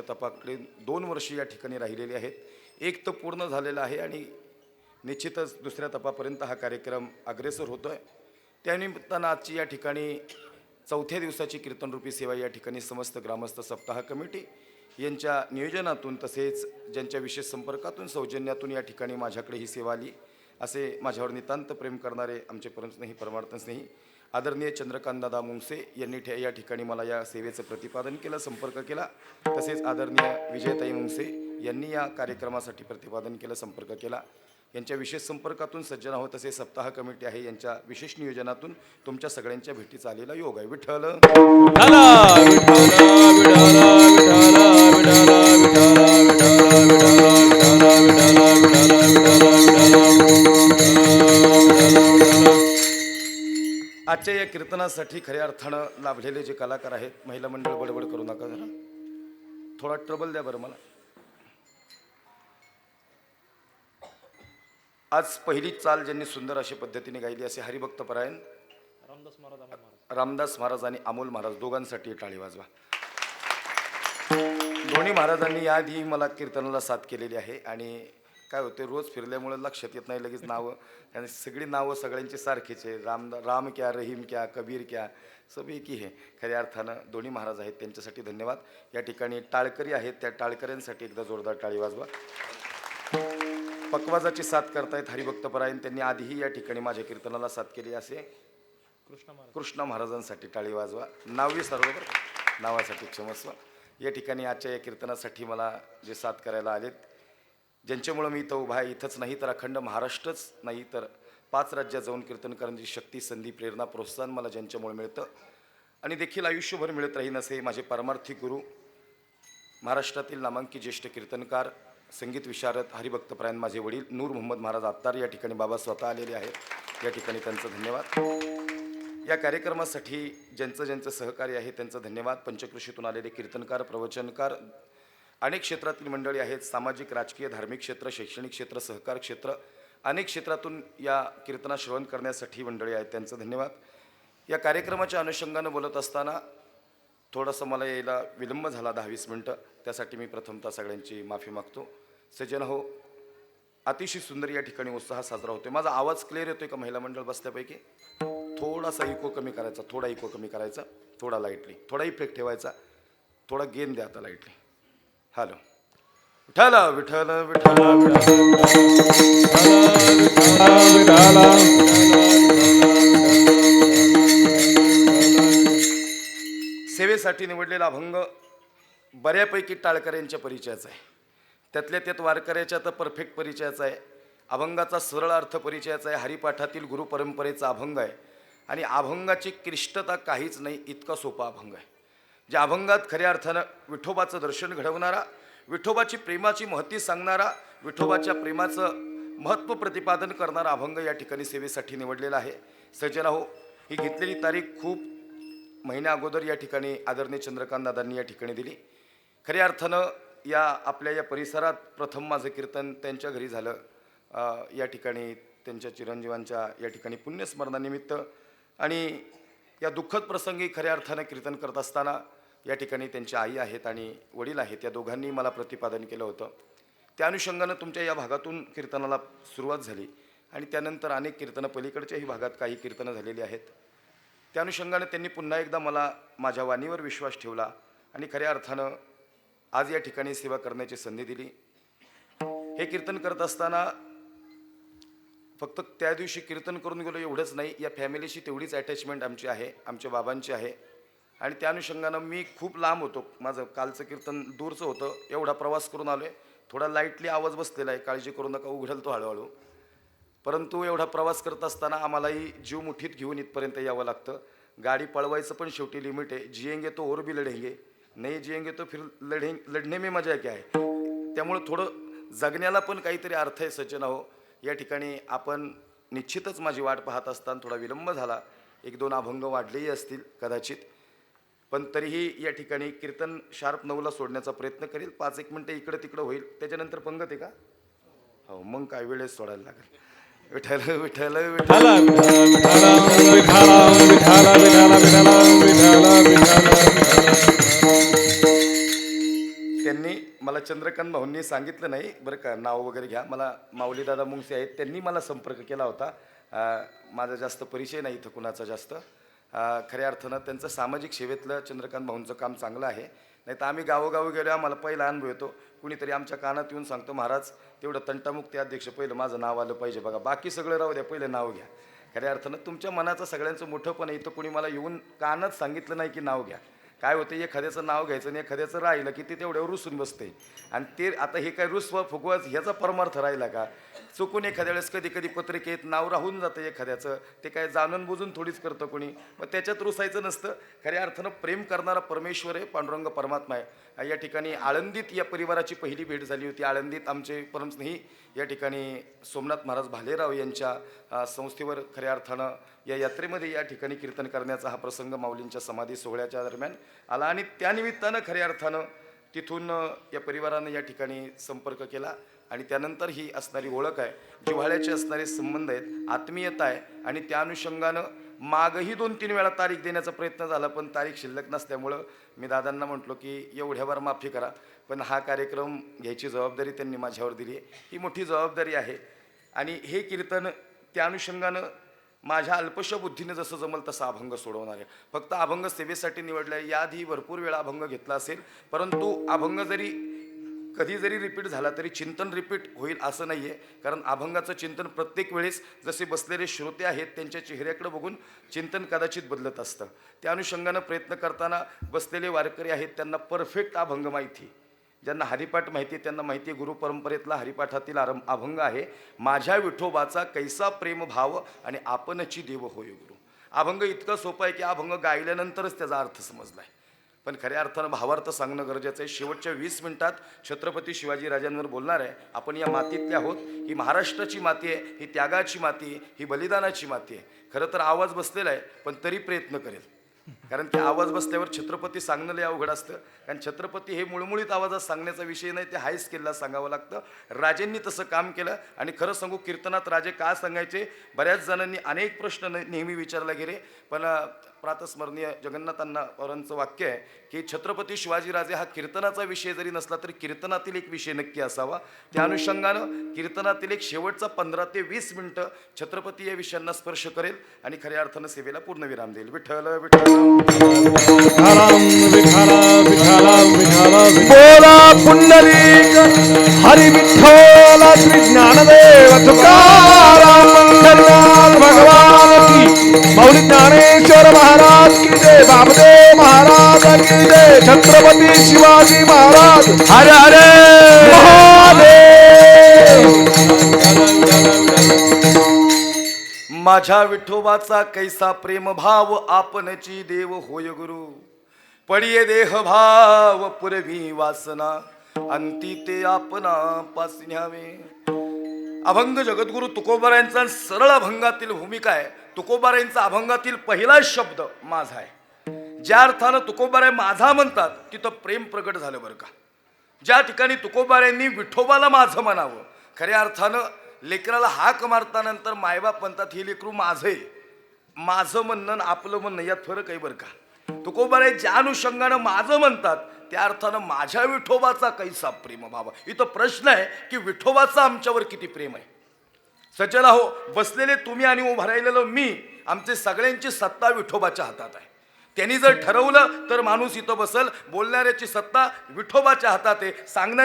दुसऱ्या तपाकडे 2 वर्ष या ठिकाणी राहिलेले आहेत. एक तर पूर्ण झालेलं आहे आणि निश्चितच दुसऱ्या तपापर्यंत हा कार्यक्रम अग्रेसर होतो आहे. त्यानिमित्तानं आजची या ठिकाणी 4थ्या दिवसाची कीर्तनरूपी सेवा या ठिकाणी समस्त ग्रामस्थ सप्ताह कमिटी यांच्या नियोजनातून तसेच ज्यांच्या विशेष संपर्कातून सौजन्यातून या ठिकाणी माझ्याकडे ही सेवा आली असे माझ्यावर नितांत प्रेम करणारे आमचे परमस्नेही परमार्थस्नेही आदरणीय चंद्रकांतदादा मुंगसे यांनी या ठिकाणी मला या सेवेचं प्रतिपादन केलं, संपर्क केला. तसेच आदरणीय विजयताई मुंगसे यांनी या कार्यक्रमासाठी प्रतिपादन केलं, संपर्क केला. यांच्या विशेष संपर्कातून सज्जन आहोत. तसे सप्ताह कमिटी आहे यांच्या विशेष नियोजनातून तुमच्या सगळ्यांच्या भेटीचा आलेला योग आहे. विठ्ठल आजच्या या कीर्तनासाठी खऱ्या अर्थानं लाभलेले जे कलाकार आहेत, महिला मंडळ बडबड करू नका जरा, थोडा ट्रबल द्या बरं मला. आज पहिली चाल ज्यांनी सुंदर अशा पद्धतीने गायली असे हरिभक्त परायण रामदास महाराज आणि अमोल महाराज दोघांसाठी टाळी वाजवा. दोन्ही महाराजांनी याआधी मला कीर्तनाला साथ केलेली आहे आणि काय होते रोज फिरल्यामुळे लक्षात येत नाही लगेच नावं, आणि सगळी नावं सगळ्यांची सारखीच आहे. राम क्या, रहीम क्या, कबीर क्या, सभी की है. खऱ्या अर्थानं दोन्ही महाराज आहेत, त्यांच्यासाठी धन्यवाद. या ठिकाणी टाळकरी आहेत, त्या टाळकऱ्यांसाठी एकदा जोरदार टाळी वाजवा. पकवाजाची साथ करतायत हरिभक्त परायण, त्यांनी आधीही या ठिकाणी माझ्या कीर्तनाला साथ केली असे कृष्णा महाराजांसाठी टाळी वाजवा. नावी सर्ववर नावासाठी क्षमस्व. या ठिकाणी आजच्या या कीर्तनासाठी मला जे साथ करायला आलेत, ज्यांच्यामुळं मी इथं उभा आहे, इथंच नाही तर अखंड महाराष्ट्रच नाही तर 5 राज्यात जाऊन कीर्तन करण्याची शक्ती, संधी, प्रेरणा, प्रोत्साहन मला ज्यांच्यामुळे मिळतं आणि देखील आयुष्यभर मिळत राहीन असे माझे पारमार्थिक गुरु, महाराष्ट्रातील नामांकित ज्येष्ठ कीर्तनकार, संगीत विशारद, हरिभक्त परायण माझे वडील नूर मोहम्मद महाराज आत्तार. या ठिकाणी बाबा स्वतः आलेले आहेत, या ठिकाणी त्यांचं धन्यवाद. या कार्यक्रमासाठी ज्यांचं सहकार्य आहे त्यांचं धन्यवाद. पंचकृषीतून आलेले कीर्तनकार, प्रवचनकार, अनेक क्षेत्रातील मंडळी आहेत, सामाजिक, राजकीय, धार्मिक क्षेत्र, शैक्षणिक क्षेत्र, सहकार क्षेत्र, अनेक क्षेत्रातून या कीर्तना श्रवण करण्यासाठी मंडळी आहेत, त्यांचं धन्यवाद. या कार्यक्रमाच्या अनुषंगानं बोलत असताना थोडंसं मला यायला विलंब झाला 10-20 मिनटं, त्यासाठी मी प्रथमतः सगळ्यांची माफी मागतो. सज्जन हो, अतिशय सुंदर या ठिकाणी उत्साह साजरा होतोय. माझा आवाज क्लिअर येतोय का महिला मंडळ बसल्यापैकी? थोडासा इको कमी करायचा, थोडा इको कमी करायचा, थोडा लाईटली, थोडा इफेक्ट ठेवायचा, थोडा गेन द्या आता लाईटली. हॅलो. विठ्ठल विठ्ठल विठ्ठल सेवेसाठी निवडलेला अभंग बऱ्यापैकी टाळकऱ्यांच्या परिचयाचा आहे, त्यातल्या त्यात वारकऱ्याच्या तर परफेक्ट परिचयाचा आहे. अभंगाचा सरळ अर्थ परिचयाचा आहे. हरिपाठातील गुरुपरंपरेचा अभंग आहे आणि अभंगाची क्लिष्टता काहीच नाही, इतका सोपा अभंग आहे. ज्या अभंगात खऱ्या अर्थानं विठोबाचं दर्शन घडवणारा, विठोबाची प्रेमाची महती सांगणारा, विठोबाच्या प्रेमाचं महत्त्व प्रतिपादन करणारा अभंग या ठिकाणी सेवेसाठी निवडलेला आहे. सज्जना हो, ही घेतलेली तारीख खूप महिन्या अगोदर या ठिकाणी आदरणीय चंद्रकांत दादांनी या ठिकाणी दिली. खऱ्या अर्थानं या आपल्या या परिसरात प्रथम माझं कीर्तन त्यांच्या घरी झालं. या ठिकाणी त्यांच्या चिरंजीवांच्या या ठिकाणी पुण्यस्मरणानिमित्त आणि या दुःखद प्रसंगी खऱ्या अर्थानं कीर्तन करत असताना या ठिकाणी त्यांच्या आई आहेत आणि वडील आहेत, या दोघांनी मला प्रतिपादन केलं होतं. त्या अनुषंगानं तुमच्या या भागातून कीर्तनाला सुरुवात झाली आणि त्यानंतर अनेक कीर्तनं पलीकडच्याही भागात काही कीर्तनं झालेली आहेत. त्या अनुषंगानं त्यांनी पुन्हा एकदा मला माझ्या वाणीवर विश्वास ठेवला आणि खऱ्या अर्थानं आज या ठिकाणी सेवा करण्याची संधी दिली. हे कीर्तन करत असताना फक्त त्या दिवशी कीर्तन करून गेलो एवढंच नाही, या फॅमिलीशी तेवढीच अटॅचमेंट आमची आहे, आमच्या बाबांची आहे आणि त्या अनुषंगानं मी खूप लांब होतो. माझं कालचं कीर्तन दूरचं होतं, एवढा प्रवास करून आलो आहे. थोडा लाईटली आवाज बसलेला आहे, काळजी करू नका, उघडेल तो हळूहळू. परंतु एवढा प्रवास करत असताना आम्हालाही जीव मुठीत घेऊन इथपर्यंत यावं लागतं. गाडी पळवायचं पण शेवटी लिमिट आहे. जिएंगे तो और भी लढेंगे, नाही जिएंगे तो फिर लढणे में मजा क्या आहे. त्यामुळं थोडं जगण्याला पण काहीतरी अर्थ आहे. सज्जन हो, या ठिकाणी आपण निश्चितच माझी वाट पाहत असताना थोडा विलंब झाला, 1-2 अभंग वाढलेही असतील कदाचित, पण तरीही या ठिकाणी कीर्तन शार्प 9ला सोडण्याचा प्रयत्न करेल. 5-1 मिनटं इकडं तिकडं होईल, त्याच्यानंतर पंगत आहे का? हो, मग काय वेळेस सोडायला लागेल. विठ्ठल विठ्ठल विठ्ठल त्यांनी मला चंद्रकांत भाऊंनी सांगितलं नाही बरं का, नाव वगैरे घ्या, मला माऊलीदादा मुंगसे आहेत, त्यांनी मला संपर्क केला होता. माझा जास्त परिचय नाही इथं कुणाचा जास्त. खऱ्या अर्थानं त्यांचं सामाजिक सेवेतलं चंद्रकांत भाऊंचं काम चांगलं आहे. नाही तर आम्ही गावोगावी गेलो, आम्हाला पहिला अनुभव येतो, कुणीतरी आमच्या कानात येऊन सांगतो, महाराज तेवढं तंटामुक्ती अध्यक्ष पहिलं माझं नाव आलं पाहिजे बघा, बाकी सगळं राहू द्या, पहिलं नाव घ्या. खऱ्या अर्थानं तुमच्या मनाचं सगळ्यांचं मोठं पण इथं कुणी मला येऊन कानात सांगितलं नाही की नाव घ्या. काय होतं, एखाद्याचं नाव घ्यायचं आणि एखाद्याचं राहिलं की ते तेवढ्यावर रुसून बसते, आणि ते आता हे काय रुसवा फुगवा ह्याचा परमार्थ राहिला का? चुकून एखाद्या वेळेस कधी कधी पत्रिकेत नाव राहून जातं एखाद्याचं, ते काय जाणून बुजून थोडीच करतं कोणी, मग त्याच्यात रुसायचं नसतं. खऱ्या अर्थानं प्रेम करणारा परमेश्वर आहे, पांडुरंग परमात्मा आहे. या ठिकाणी आळंदीत या परिवाराची पहिली भेट झाली होती. आळंदीत आमचे परमस्नेही या ठिकाणी सोमनाथ महाराज भालेराव यांच्या संस्थेवर खऱ्या अर्थानं या यात्रेमध्ये या ठिकाणी कीर्तन करण्याचा हा प्रसंग माऊलींच्या समाधी सोहळ्याच्या दरम्यान आला, आणि त्यानिमित्तानं खऱ्या अर्थानं तिथून या परिवारानं या ठिकाणी संपर्क केला, आणि त्यानंतर ही असणारी ओळख आहे, जिव्हाळ्याचे असणारे संबंध आहेत, आत्मीयता आहे, आणि त्या अनुषंगानं मागही 2-3 वेळा तारीख देण्याचा प्रयत्न झाला, पण तारीख शिल्लक नसल्यामुळं मी दादांना म्हटलो की एवढ्यावर माफी करा, पण हा कार्यक्रम घ्यायची जबाबदारी त्यांनी माझ्यावर दिली आहे, ही मोठी जबाबदारी आहे. आणि हे कीर्तन त्या अनुषंगानं माझ्या अल्पशा बुद्धीने जसं जमल तसं अभंग सोडवणार आहे. फक्त अभंग सेवेसाठी निवडलं आहे. याआधी भरपूर वेळा अभंग घेतला असेल, परंतु अभंग जरी कधी जरी रिपीट झाला तरी चिंतन रिपीट होईल असं नाही आहे, कारण अभंगाचं चिंतन प्रत्येक वेळेस जसे बसलेले श्रोते आहेत त्यांच्या चेहऱ्याकडे बघून चिंतन कदाचित बदलत असतं. त्या अनुषंगानं प्रयत्न करताना बसलेले वारकरी आहेत त्यांना परफेक्ट अभंग माहिती, ज्यांना हरिपाठ माहिती आहे त्यांना माहिती आहे, गुरुपरंपरेतला हरिपाठातील अभंग आहे, माझ्या विठोबाचा कैसा प्रेम भाव आणि आपणची देव होय गुरु. अभंग इतकं सोपं आहे की अभंग गायल्यानंतरच त्याचा अर्थ समजला आहे, पण खऱ्या अर्थानं भावार्थ सांगणं गरजेचं आहे. शेवटच्या 20 मिनिटात छत्रपती शिवाजी राजांवर बोलणार आहे. आपण या मातीतले आहोत, ही महाराष्ट्राची माती आहे, ही त्यागाची माती आहे, ही बलिदानाची माती आहे. खरं तर आवाज बसलेला आहे, पण तरी प्रयत्न करेल, कारण की आवाज बसल्यावर छत्रपती सांगणं लय अवघड असतं, कारण छत्रपती हे मुळमुळीत आवाजात सांगण्याचा विषय नाही, ते हाय स्केलला सांगावं लागतं. राजेंनी तसं काम केलं, आणि खरं सांगू कीर्तनात राजे का सांगायचे, बऱ्याच जणांनी अनेक प्रश्न नेहमी विचारला गेले, पण प्रातस्मरणीय जगन्नाथांना पवारांचं वाक्य आहे की छत्रपती शिवाजीराजे हा कीर्तनाचा विषय जरी नसला तरी कीर्तनातील एक विषय नक्की असावा. त्या अनुषंगानं कीर्तनातील एक शेवटचा 15 ते 20 मिनिटं छत्रपती या विषयांना स्पर्श करेल आणि खऱ्या अर्थानं सेवेला पूर्णविराम देईल. विठ्ठल विठ्ठल बोला पुंडलिक हरी विठ्ठल श्री ज्ञानदेव तुकाराम पंढरीनाथ भगवान की, मौली ज्ञानेश्वर महाराज की जय, बाबदेव महाराज की जय, छत्रपती शिवाजी महाराज हर हरे महादेव. माझ्या विठोबाचा कैसा प्रेम भाव आपणची देव होय गुरु, पडिये देह भाव पुरवी वासना, अंती ते आपणा पास न्यावे. अभंग जगद्गुरु तुकोबारायांचा सरळ अभंगातील भूमिका आहे. तुकोबारायांचा अभंगातील पहिला शब्द माझा आहे. ज्या अर्थानं तुकोबाराय माझा म्हणतात तिथं प्रेम प्रगट झालं बरं का. ज्या ठिकाणी तुकोबारायांनी विठोबाला माझं म्हणावं, खऱ्या अर्थानं लेकराला हाक मारतानंतर मायबाप म्हणतात हे लेकरू माझं आहे. माझं म्हणणं आणि आपलं म्हणणं यात फरक आहे बरं का. तुकोबाराय ज्या अनुषंगानं माझं म्हणतात त्या अर्थानं माझ्या विठोबाचा कैसा प्रेम भाव. इथं प्रश्न आहे की विठोबाचा आमच्यावर किती प्रेम आहे. सज्जन हो, बसलेले तुम्ही आणि उभं राहिलेलं मी, आमचे सगळ्यांची सत्ता विठोबाच्या हातात आहे. त्यांनी जर ठरवलं तर माणूस इथं बसल, बोलणाऱ्याची सत्ता विठोबाच्या हातात आहे, सांगणारी